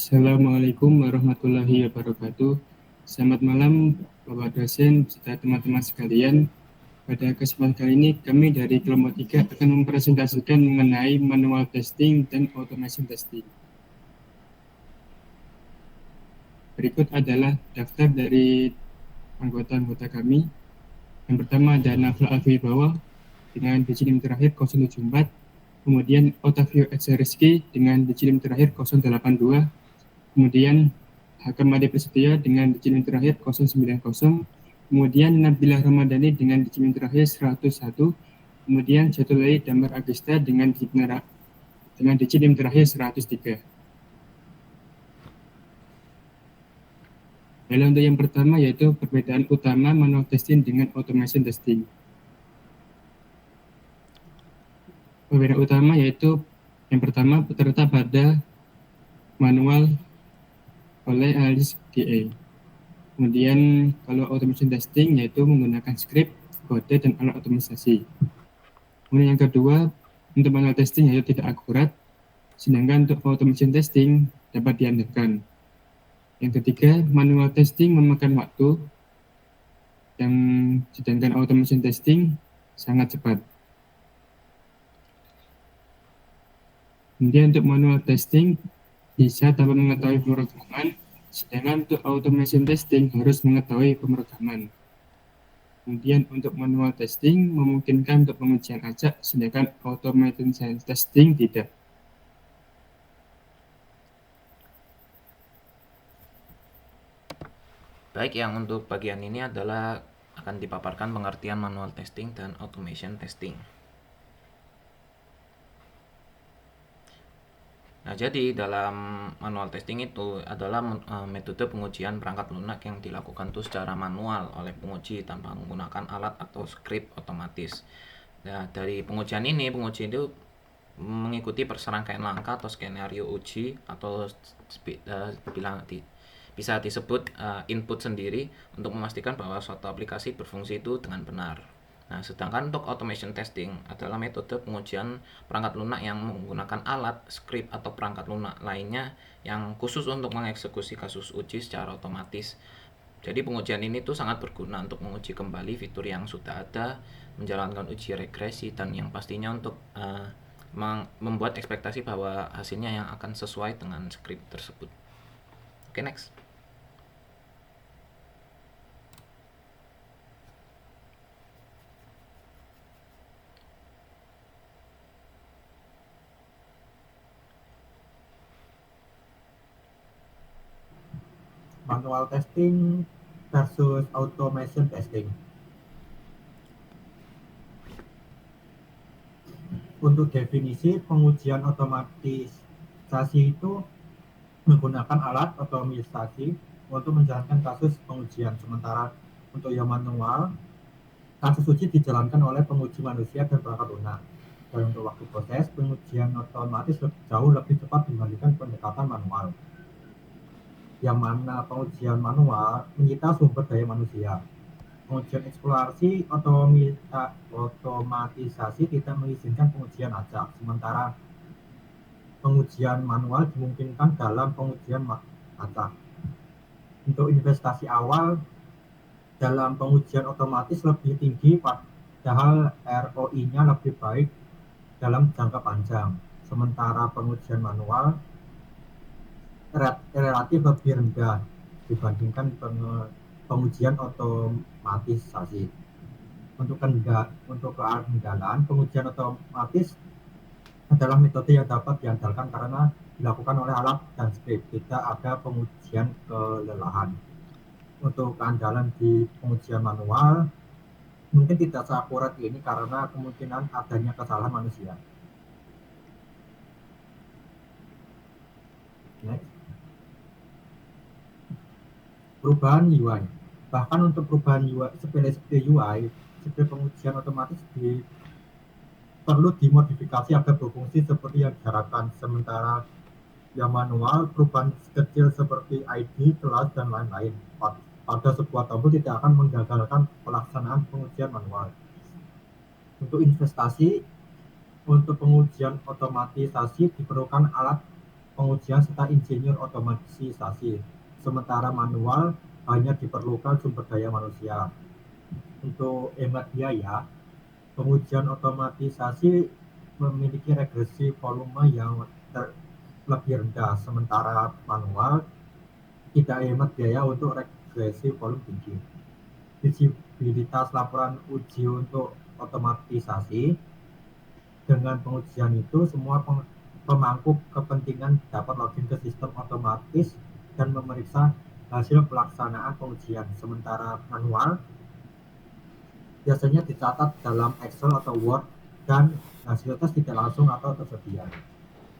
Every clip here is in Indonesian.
Assalamualaikum warahmatullahi wabarakatuh. Selamat malam Bapak dosen serta teman-teman sekalian. Pada kesempatan kali ini kami dari kelompok 3 akan mempresentasikan mengenai manual testing dan automation testing. Berikut adalah daftar dari anggota-anggota kami. Yang pertama ada Nafla Alfibawa dengan diginim terakhir 074, kemudian Otavio Rizky dengan diginim terakhir 082, kemudian Hakam Ade Prasetya dengan diginim terakhir 090, kemudian Nabila Ramadhani dengan diginim terakhir 101, kemudian Jatulai Damar Agesta dengan diginim terakhir 103. Lalu untuk yang pertama yaitu perbedaan utama manual testing dengan automation testing. Perbedaan utama yaitu yang pertama terletak pada manual oleh analis GA. Kemudian kalau automation testing yaitu menggunakan script, kode, dan alat otomatisasi. Kemudian yang kedua, untuk manual testing yaitu tidak akurat, sedangkan untuk automation testing dapat diandalkan. Yang ketiga, manual testing memakan waktu, dan sedangkan automation testing sangat cepat. Kemudian untuk manual testing bisa tanpa mengetahui pemrograman, sedangkan untuk automation testing harus mengetahui pemrograman. Kemudian untuk manual testing memungkinkan untuk pengujian acak, sedangkan automation testing tidak. Baik, yang untuk bagian ini adalah akan dipaparkan pengertian manual testing dan automation testing. Nah, jadi dalam manual testing itu adalah metode pengujian perangkat lunak yang dilakukan itu secara manual oleh penguji tanpa menggunakan alat atau script otomatis. Nah, dari pengujian ini, penguji itu mengikuti perserangkaian langkah atau skenario uji atau bisa disebut input sendiri untuk memastikan bahwa suatu aplikasi berfungsi itu dengan benar. Nah, sedangkan untuk automation testing adalah metode pengujian perangkat lunak yang menggunakan alat, script, atau perangkat lunak lainnya yang khusus untuk mengeksekusi kasus uji secara otomatis. Jadi pengujian ini tuh sangat berguna untuk menguji kembali fitur yang sudah ada, menjalankan uji regresi, dan yang pastinya untuk membuat ekspektasi bahwa hasilnya yang akan sesuai dengan script tersebut. Oke, next. Manual testing versus automation testing. Untuk definisi pengujian otomatisasi itu menggunakan alat otomatisasi untuk menjalankan kasus pengujian, sementara untuk yang manual, kasus uji dijalankan oleh penguji manusia dan perangkat lunak. Dan untuk waktu proses, pengujian otomatis jauh lebih cepat dibandingkan pendekatan manual. Yang mana pengujian manual menyita sumber daya manusia. Pengujian eksplorasi otomatisasi tidak mengizinkan pengujian acak, sementara pengujian manual dimungkinkan dalam pengujian acak. Untuk investasi awal dalam pengujian otomatis lebih tinggi, padahal ROI-nya lebih baik dalam jangka panjang, sementara pengujian manual relatif lebih rendah dibandingkan pengujian otomatisasi. Untuk keandalan, pengujian otomatis adalah metode yang dapat diandalkan karena dilakukan oleh alat dan script, tidak ada pengujian kelelahan. Untuk keandalan di pengujian manual mungkin tidak seakurat ini karena kemungkinan adanya kesalahan manusia. Next. Perubahan UI. Bahkan untuk perubahan UI, seperti UI, seperti pengujian otomatis perlu dimodifikasi agar berfungsi seperti yang diharapkan. Sementara yang manual, perubahan kecil seperti ID, kelas, dan lain-lain pada sebuah tombol tidak akan menggagalkan pelaksanaan pengujian manual. Untuk investasi, untuk pengujian otomatisasi diperlukan alat pengujian serta insinyur otomatisasi, sementara manual hanya diperlukan sumber daya manusia. Untuk hemat biaya, pengujian otomatisasi memiliki regresi volume yang lebih rendah, sementara manual tidak hemat biaya untuk regresi volume tinggi. Visibilitas laporan uji untuk otomatisasi. Dengan pengujian itu, semua pemangku kepentingan dapat login ke sistem otomatis dan memeriksa hasil pelaksanaan pengujian. Sementara manual biasanya dicatat dalam Excel atau Word dan hasil tes tidak langsung atau tersedia.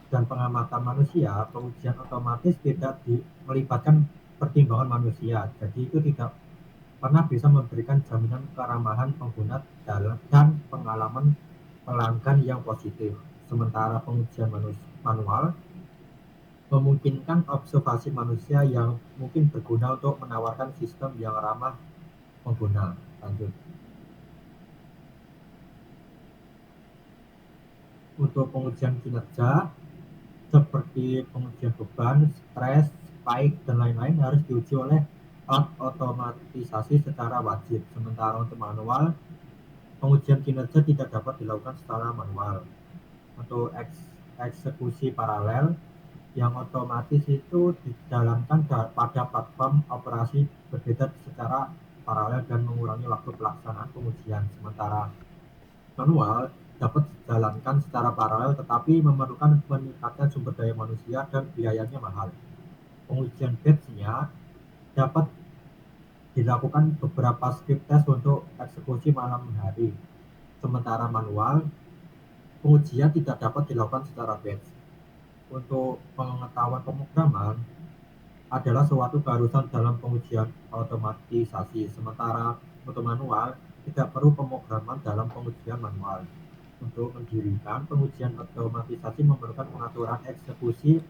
Dan pengamatan manusia, pengujian otomatis tidak melibatkan pertimbangan manusia, jadi itu tidak pernah bisa memberikan jaminan keramahan pengguna dan pengalaman pelanggan yang positif. Sementara pengujian manual memungkinkan observasi manusia yang mungkin berguna untuk menawarkan sistem yang ramah pengguna. Lanjut. Untuk pengujian kinerja, seperti pengujian beban, stres, spike, dan lain-lain harus diuji oleh alat otomatisasi secara wajib. Sementara untuk manual, pengujian kinerja tidak dapat dilakukan secara manual. Untuk eksekusi paralel, yang otomatis itu dijalankan pada platform operasi berbeda secara paralel dan mengurangi waktu pelaksanaan pengujian. Sementara manual dapat dijalankan secara paralel tetapi memerlukan peningkatan sumber daya manusia dan biayanya mahal. Pengujian batch-nya dapat dilakukan beberapa script test untuk eksekusi malam hari. Sementara manual, pengujian tidak dapat dilakukan secara batch. Untuk pengetahuan pemrograman adalah suatu keharusan dalam pengujian otomatisasi. Sementara untuk manual, tidak perlu pemrograman dalam pengujian manual. Untuk mendirikan pengujian otomatisasi memerlukan pengaturan eksekusi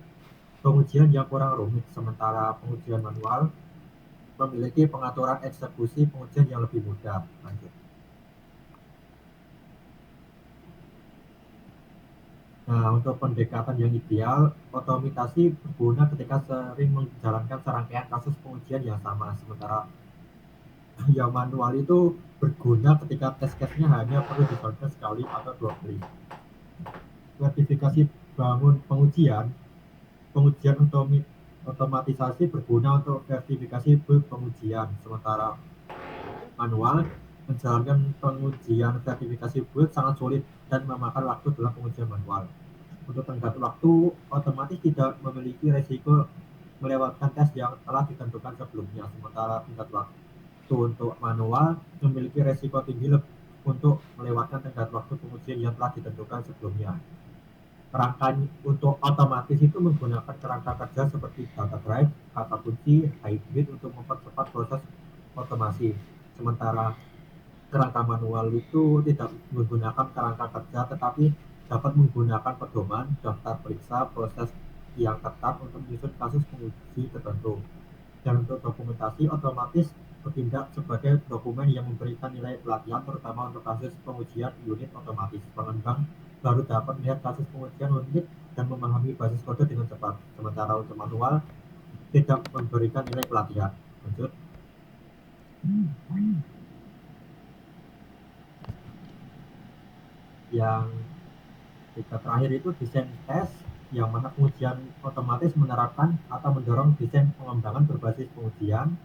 pengujian yang kurang rumit, sementara pengujian manual memiliki pengaturan eksekusi pengujian yang lebih mudah. Lanjut. Nah, untuk pendekatan yang ideal, otomatisasi berguna ketika sering menjalankan serangkaian kasus pengujian yang sama, sementara yang manual itu berguna ketika tes case-nya hanya perlu dijalankan sekali atau 2 kali. Sertifikasi bangun pengujian otomatisasi berguna untuk verifikasi bug pengujian, sementara manual menjalankan pengujian sertifikasi bug sangat sulit dan memakan waktu dalam pengujian manual. Untuk tenggat waktu, otomatis tidak memiliki resiko melewatkan tes yang telah ditentukan sebelumnya, sementara tenggat waktu untuk manual memiliki resiko tinggi untuk melewatkan tenggat waktu pengujian yang telah ditentukan sebelumnya. Kerangka untuk otomatis itu menggunakan kerangka kerja seperti data drive, kata kunci, hybrid untuk mempercepat proses otomasi. Sementara kerangka manual itu tidak menggunakan kerangka kerja tetapi dapat menggunakan pedoman, daftar periksa, proses yang ketat untuk menyusun kasus penguji tertentu. Dan untuk dokumentasi otomatis bertindak sebagai dokumen yang memberikan nilai pelatihan terutama untuk kasus pengujian unit otomatis. Pengembang baru dapat melihat kasus pengujian unit dan memahami basis kode dengan cepat. Sementara untuk manual tidak memberikan nilai pelatihan. Lanjut. Yang terakhir itu desain tes, yang mana pengujian otomatis menerapkan atau mendorong desain pengembangan berbasis pengujian,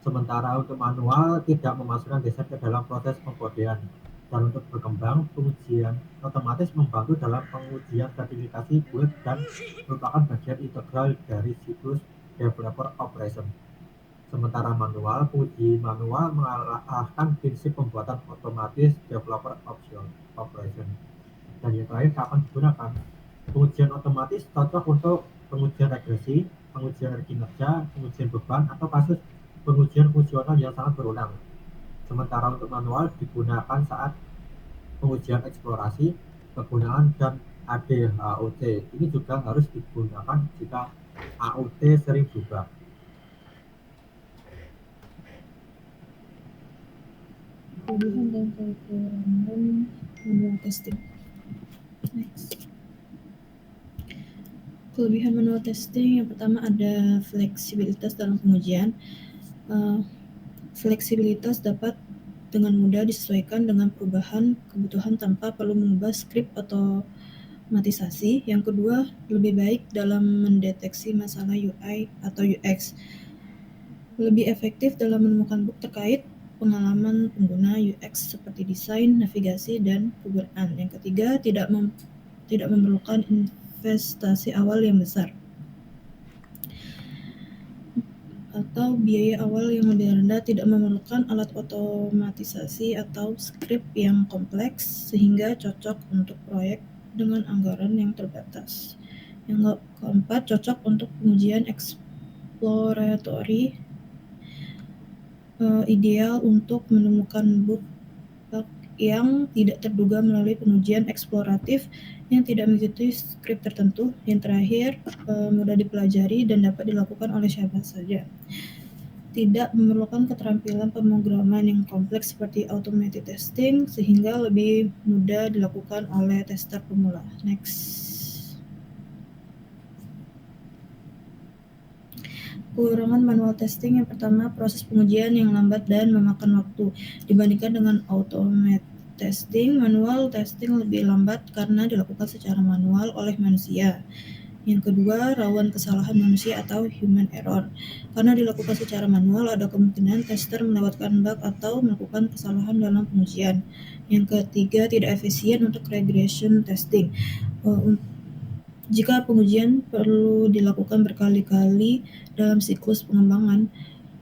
sementara untuk manual tidak memasukkan desain ke dalam proses pengkodean. Dan untuk berkembang, pengujian otomatis membantu dalam pengujian sertifikasi build dan merupakan bagian integral dari siklus developer operation. Sementara manual, penguji manual mengalahkan prinsip pembuatan otomatis developer operation. Dan yang terakhir, kapan digunakan? Pengujian otomatis cocok untuk pengujian regresi, pengujian kinerja, pengujian beban, atau kasus pengujian fungsional yang sangat berulang. Sementara untuk manual digunakan saat pengujian eksplorasi, kegunaan, dan ADHOT. Ini juga harus digunakan jika AOT sering berubah. Kelebihan dan kekurangan manual testing. Next. Kelebihan manual testing yang pertama ada fleksibilitas dalam pengujian. Fleksibilitas dapat dengan mudah disesuaikan dengan perubahan kebutuhan tanpa perlu mengubah skrip otomatisasi. Yang kedua, lebih baik dalam mendeteksi masalah UI atau UX. Lebih efektif dalam menemukan bug terkait pengalaman pengguna UX seperti desain, navigasi, dan kegunaan. Yang ketiga, tidak memerlukan investasi awal yang besar atau biaya awal yang lebih rendah, tidak memerlukan alat otomatisasi atau skrip yang kompleks, sehingga cocok untuk proyek dengan anggaran yang terbatas. Yang keempat, cocok untuk pengujian exploratory, ideal untuk menemukan bug yang tidak terduga melalui pengujian eksploratif yang tidak mengikuti skrip tertentu. Yang terakhir, mudah dipelajari dan dapat dilakukan oleh siapa saja. Tidak memerlukan keterampilan pemrograman yang kompleks seperti automated testing, sehingga lebih mudah dilakukan oleh tester pemula. Next. Kekurangan manual testing yang pertama, proses pengujian yang lambat dan memakan waktu. Dibandingkan dengan automated testing, manual testing lebih lambat karena dilakukan secara manual oleh manusia. Yang kedua, rawan kesalahan manusia atau human error. Karena dilakukan secara manual, ada kemungkinan tester melewatkan bug atau melakukan kesalahan dalam pengujian. Yang ketiga, tidak efisien untuk regression testing. Jika pengujian perlu dilakukan berkali-kali dalam siklus pengembangan,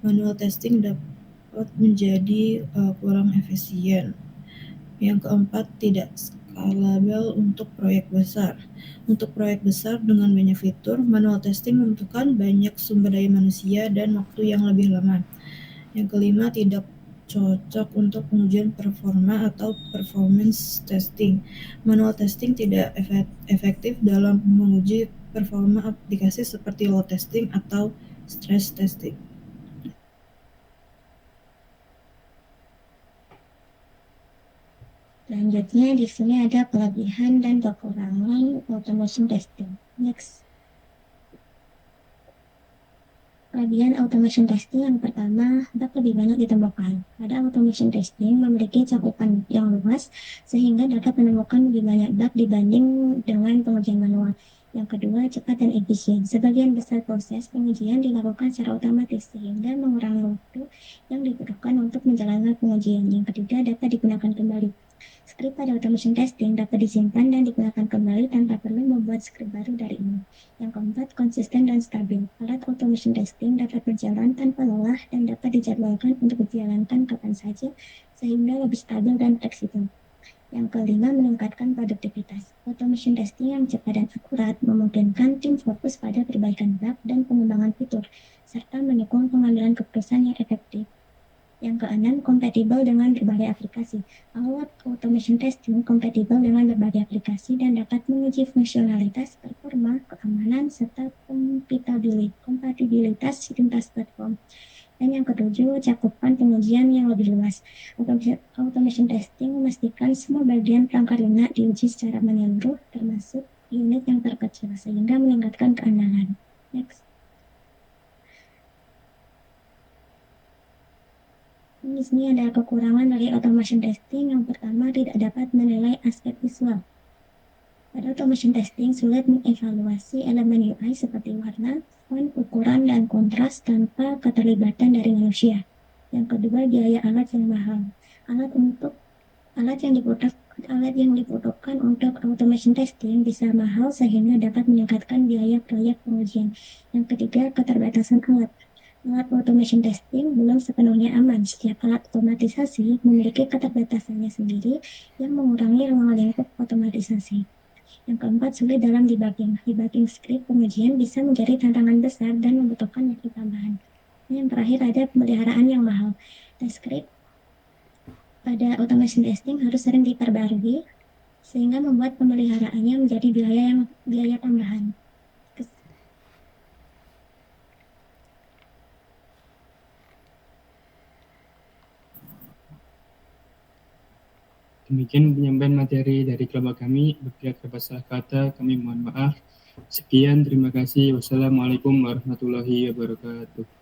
manual testing dapat menjadi kurang efisien. Yang keempat, tidak scalable untuk proyek besar. Untuk proyek besar dengan banyak fitur, manual testing membutuhkan banyak sumber daya manusia dan waktu yang lebih lama. Yang kelima, tidak cocok untuk pengujian performa atau performance testing. Manual testing tidak efektif dalam menguji performa aplikasi seperti load testing atau stress testing. Selanjutnya di sini ada kelebihan dan kekurangan automation testing. Next. Kelebihan automation testing yang pertama, bug lebih banyak ditemukan. Pada automation testing memiliki cakupan yang luas sehingga dapat menemukan lebih banyak bug dibanding dengan pengujian manual. Yang kedua, cepat dan efisien. Sebagian besar proses pengujian dilakukan secara otomatis sehingga mengurangi waktu yang dibutuhkan untuk menjalankan pengujian. Yang ketiga, dapat digunakan kembali. Skrip pada automation testing dapat disimpan dan digunakan kembali tanpa perlu membuat skrip baru dari nol. Yang keempat, konsisten dan stabil. Alat automation testing dapat berjalan tanpa lelah dan dapat dijadwalkan untuk dijalankan kapan saja sehingga lebih stabil dan fleksibel. Yang kelima, meningkatkan produktivitas. Automation testing yang cepat dan akurat memungkinkan tim fokus pada perbaikan bug dan pengembangan fitur, serta mendukung pengambilan keputusan yang efektif. Yang keenam, kompatibel dengan berbagai aplikasi. Alat automation testing kompatibel dengan berbagai aplikasi dan dapat menguji fungsionalitas, performa, keamanan, serta kompatibilitas lintas platform. Dan yang ketujuh, cakupan pengujian yang lebih luas. Automation testing memastikan semua bagian perangkat lunak diuji secara menyeluruh, termasuk unit yang terkecil, sehingga meningkatkan keamanan. Next. Di sini ada kekurangan dari automation testing. Yang pertama, tidak dapat menilai aspek visual. Pada automation testing, sulit mengevaluasi elemen UI seperti warna, font, ukuran, dan kontras tanpa keterlibatan dari manusia. Yang kedua, biaya alat yang mahal. Alat yang dibutuhkan untuk automation testing bisa mahal sehingga dapat meningkatkan biaya proyek pengujian. Yang ketiga, keterbatasan alat. Alat automation testing belum sepenuhnya aman. Setiap alat otomatisasi memiliki keterbatasannya sendiri yang mengurangi ruang lingkup otomatisasi. Yang keempat, sulit dalam debugging. Debugging skrip pengujian bisa menjadi tantangan besar dan membutuhkan waktu tambahan. Yang terakhir, ada pemeliharaan yang mahal. Test script pada automation testing harus sering diperbarui sehingga membuat pemeliharaannya menjadi biaya tambahan. Demikian penyampaian materi dari kelompok kami. Bila terdapat salah kata, kami mohon maaf. Sekian, terima kasih. Wassalamualaikum warahmatullahi wabarakatuh.